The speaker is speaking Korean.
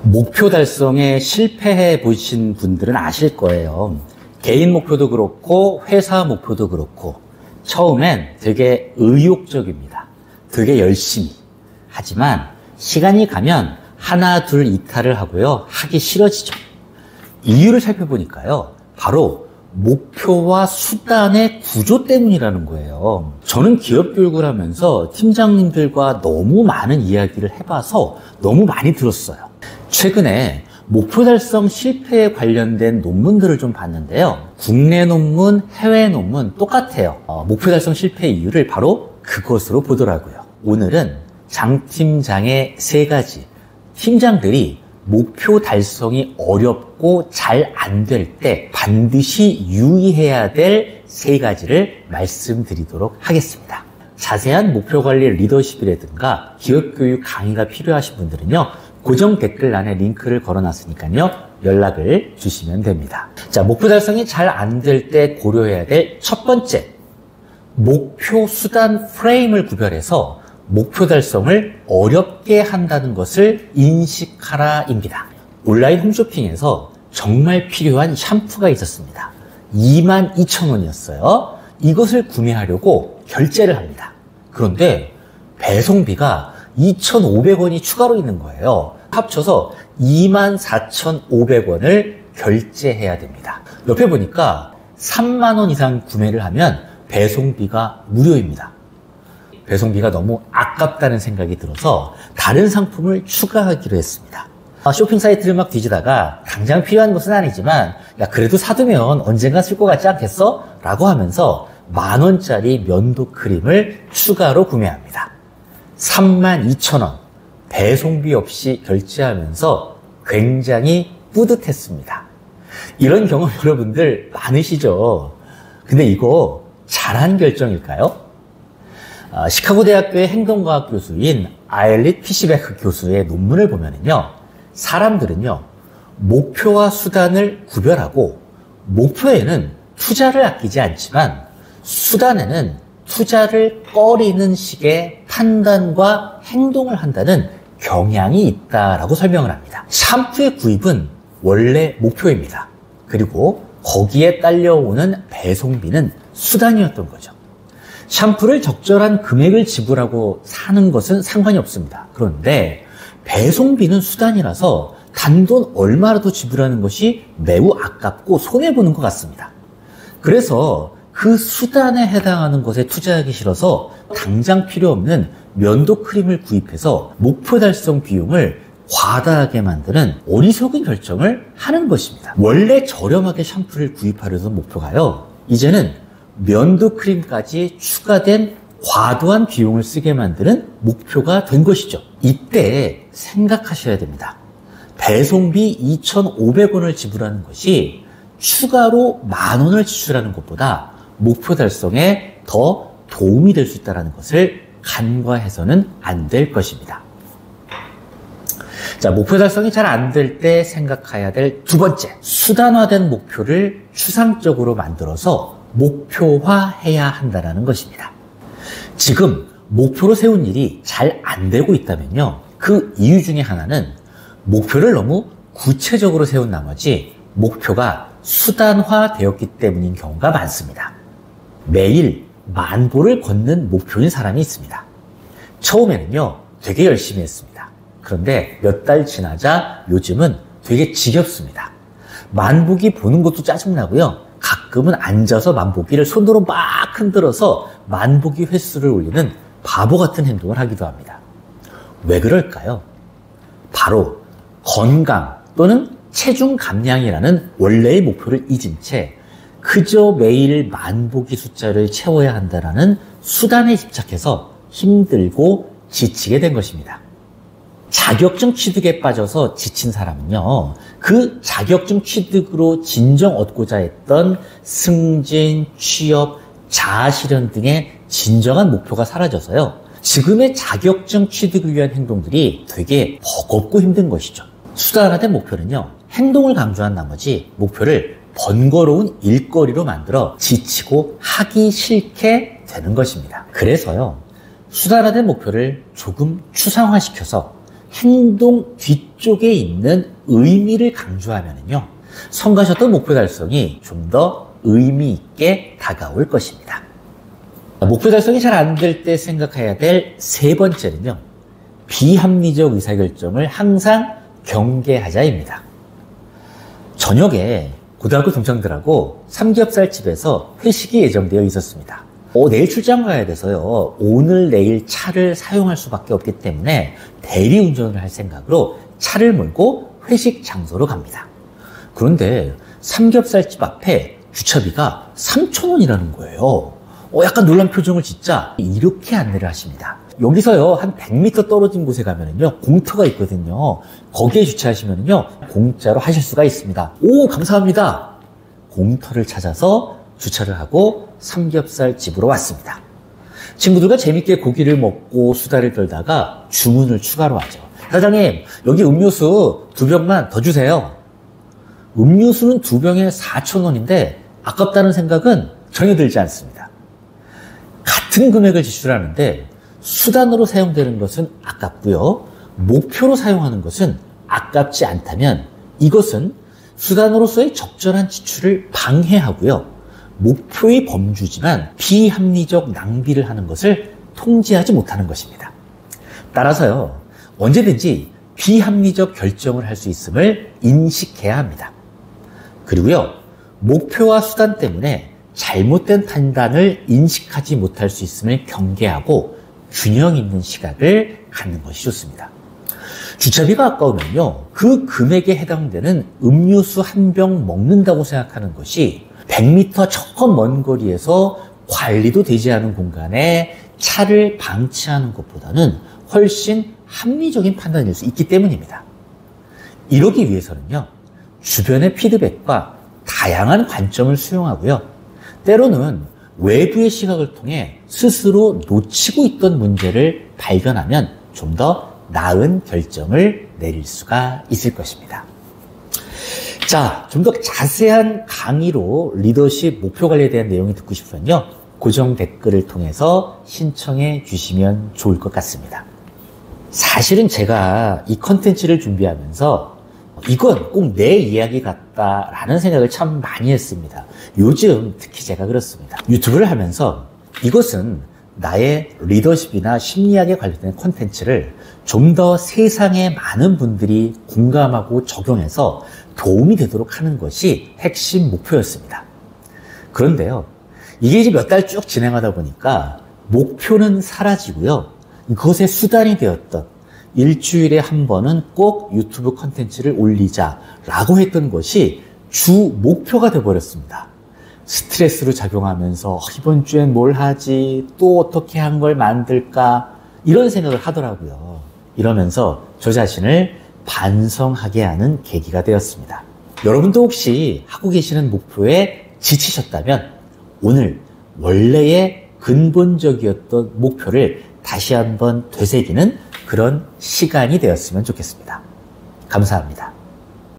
목표 달성에 실패해 보신 분들은 아실 거예요. 개인 목표도 그렇고 회사 목표도 그렇고 처음엔 되게 의욕적입니다. 되게 열심히. 하지만 시간이 가면 하나 둘 이탈을 하고요. 하기 싫어지죠. 이유를 살펴보니까요. 바로 목표와 수단의 구조 때문이라는 거예요. 저는 기업 교육을 하면서 팀장님들과 너무 많은 이야기를 해봐서 너무 많이 들었어요. 최근에 목표 달성 실패에 관련된 논문들을 좀 봤는데요. 국내 논문, 해외 논문 똑같아요. 목표 달성 실패 이유를 바로 그것으로 보더라고요. 오늘은 장 팀장의 3가지, 팀장들이 목표 달성이 어렵고 잘 안 될 때 반드시 유의해야 될 3가지를 말씀드리도록 하겠습니다. 자세한 목표 관리 리더십이라든가 기업 교육 강의가 필요하신 분들은요. 고정 댓글란에 링크를 걸어놨으니까요. 연락을 주시면 됩니다. 자, 목표 달성이 잘 안 될 때 고려해야 될 첫 번째, 목표 수단 프레임을 구별해서 목표 달성을 어렵게 한다는 것을 인식하라입니다. 온라인 홈쇼핑에서 정말 필요한 샴푸가 있었습니다. 22,000원이었어요. 이것을 구매하려고 결제를 합니다. 그런데 배송비가 2,500원이 추가로 있는 거예요. 합쳐서 24,500원을 결제해야 됩니다. 옆에 보니까 3만 원 이상 구매를 하면 배송비가 무료입니다. 배송비가 너무 아깝다는 생각이 들어서 다른 상품을 추가하기로 했습니다. 쇼핑 사이트를 막 뒤지다가 당장 필요한 것은 아니지만 야 그래도 사두면 언젠가 쓸 것 같지 않겠어? 라고 하면서 10,000원짜리 면도 크림을 추가로 구매합니다. 32,000원 배송비 없이 결제하면서 굉장히 뿌듯했습니다. 이런 경험 여러분들 많으시죠? 근데 이거 잘한 결정일까요? 시카고 대학교의 행동과학 교수인 아일릿 피시베크 교수의 논문을 보면요. 사람들은요, 목표와 수단을 구별하고 목표에는 투자를 아끼지 않지만 수단에는 투자를 꺼리는 식의 판단과 행동을 한다는 경향이 있다라고 설명을 합니다. 샴푸의 구입은 원래 목표입니다. 그리고 거기에 딸려오는 배송비는 수단이었던 거죠. 샴푸를 적절한 금액을 지불하고 사는 것은 상관이 없습니다. 그런데 배송비는 수단이라서 단돈 얼마라도 지불하는 것이 매우 아깝고 손해보는 것 같습니다. 그래서 그 수단에 해당하는 것에 투자하기 싫어서 당장 필요 없는 면도 크림을 구입해서 목표 달성 비용을 과다하게 만드는 어리석은 결정을 하는 것입니다. 원래 저렴하게 샴푸를 구입하려던 목표가요. 이제는 면도 크림까지 추가된 과도한 비용을 쓰게 만드는 목표가 된 것이죠. 이때 생각하셔야 됩니다. 배송비 2,500원을 지불하는 것이 추가로 10,000원을 지출하는 것보다 목표 달성에 더 도움이 될 수 있다는 것을 간과해서는 안 될 것입니다. 자, 목표 달성이 잘 안 될 때 생각해야 될 두 번째, 수단화된 목표를 추상적으로 만들어서 목표화해야 한다는 것입니다. 지금 목표로 세운 일이 잘 안 되고 있다면요. 그 이유 중에 하나는 목표를 너무 구체적으로 세운 나머지 목표가 수단화되었기 때문인 경우가 많습니다. 매일 10,000보를 걷는 목표인 사람이 있습니다. 처음에는요, 되게 열심히 했습니다. 그런데 몇 달 지나자 요즘은 되게 지겹습니다. 만보기 보는 것도 짜증나고요. 가끔은 앉아서 만보기를 손으로 막 흔들어서 만보기 횟수를 올리는 바보 같은 행동을 하기도 합니다. 왜 그럴까요? 바로 건강 또는 체중 감량이라는 원래의 목표를 잊은 채 그저 매일 만보기 숫자를 채워야 한다는 수단에 집착해서 힘들고 지치게 된 것입니다. 자격증 취득에 빠져서 지친 사람은요, 그 자격증 취득으로 진정 얻고자 했던 승진, 취업, 자아실현 등의 진정한 목표가 사라져서요, 지금의 자격증 취득을 위한 행동들이 되게 버겁고 힘든 것이죠. 수단화된 목표는요, 행동을 강조한 나머지 목표를 번거로운 일거리로 만들어 지치고 하기 싫게 되는 것입니다. 그래서요, 수단화된 목표를 조금 추상화시켜서 행동 뒤쪽에 있는 의미를 강조하면요, 성가셨던 목표 달성이 좀 더 의미 있게 다가올 것입니다. 목표 달성이 잘 안 될 때 생각해야 될 세 번째는요, 비합리적 의사결정을 항상 경계하자입니다. 저녁에 고등학교 동창들하고 삼겹살집에서 회식이 예정되어 있었습니다. 내일 출장 가야 돼서요, 오늘 내일 차를 사용할 수밖에 없기 때문에 대리운전을 할 생각으로 차를 몰고 회식 장소로 갑니다. 그런데 삼겹살집 앞에 주차비가 3,000원이라는 거예요. 약간 놀란 표정을 짓자 이렇게 안내를 하십니다. 여기서요, 한 100m 떨어진 곳에 가면은요, 공터가 있거든요. 거기에 주차하시면은요, 공짜로 하실 수가 있습니다. 오, 감사합니다. 공터를 찾아서 주차를 하고 삼겹살 집으로 왔습니다. 친구들과 재밌게 고기를 먹고 수다를 떨다가 주문을 추가로 하죠. 사장님, 여기 음료수 2병만 더 주세요. 음료수는 2병에 4,000원인데 아깝다는 생각은 전혀 들지 않습니다. 같은 금액을 지출하는데 수단으로 사용되는 것은 아깝고요, 목표로 사용하는 것은 아깝지 않다면 이것은 수단으로서의 적절한 지출을 방해하고요, 목표의 범주지만 비합리적 낭비를 하는 것을 통제하지 못하는 것입니다. 따라서요, 언제든지 비합리적 결정을 할 수 있음을 인식해야 합니다. 그리고요, 목표와 수단 때문에 잘못된 판단을 인식하지 못할 수 있음을 경계하고 균형 있는 시각을 갖는 것이 좋습니다. 주차비가 아까우면요, 그 금액에 해당되는 음료수 한 병 먹는다고 생각하는 것이 100m 저 먼 거리에서 관리도 되지 않은 공간에 차를 방치하는 것보다는 훨씬 합리적인 판단일 수 있기 때문입니다. 이러기 위해서는요, 주변의 피드백과 다양한 관점을 수용하고요, 때로는 외부의 시각을 통해 스스로 놓치고 있던 문제를 발견하면 좀 더 나은 결정을 내릴 수가 있을 것입니다. 자, 좀 더 자세한 강의로 리더십 목표 관리에 대한 내용이 듣고 싶으면요, 고정 댓글을 통해서 신청해 주시면 좋을 것 같습니다. 사실은 제가 이 컨텐츠를 준비하면서 이건 꼭 내 이야기 같다라는 생각을 참 많이 했습니다. 요즘 특히 제가 그렇습니다. 유튜브를 하면서 이것은 나의 리더십이나 심리학에 관련된 콘텐츠를 좀 더 세상에 많은 분들이 공감하고 적용해서 도움이 되도록 하는 것이 핵심 목표였습니다. 그런데요, 이게 이제 몇 달 쭉 진행하다 보니까 목표는 사라지고요, 그것의 수단이 되었던 일주일에 한 번은 꼭 유튜브 콘텐츠를 올리자라고 했던 것이 주 목표가 되어버렸습니다. 스트레스로 작용하면서 이번 주엔 뭘 하지? 또 어떻게 한 걸 만들까? 이런 생각을 하더라고요. 이러면서 저 자신을 반성하게 하는 계기가 되었습니다. 여러분도 혹시 하고 계시는 목표에 지치셨다면 오늘 원래의 근본적이었던 목표를 다시 한번 되새기는 그런 시간이 되었으면 좋겠습니다. 감사합니다.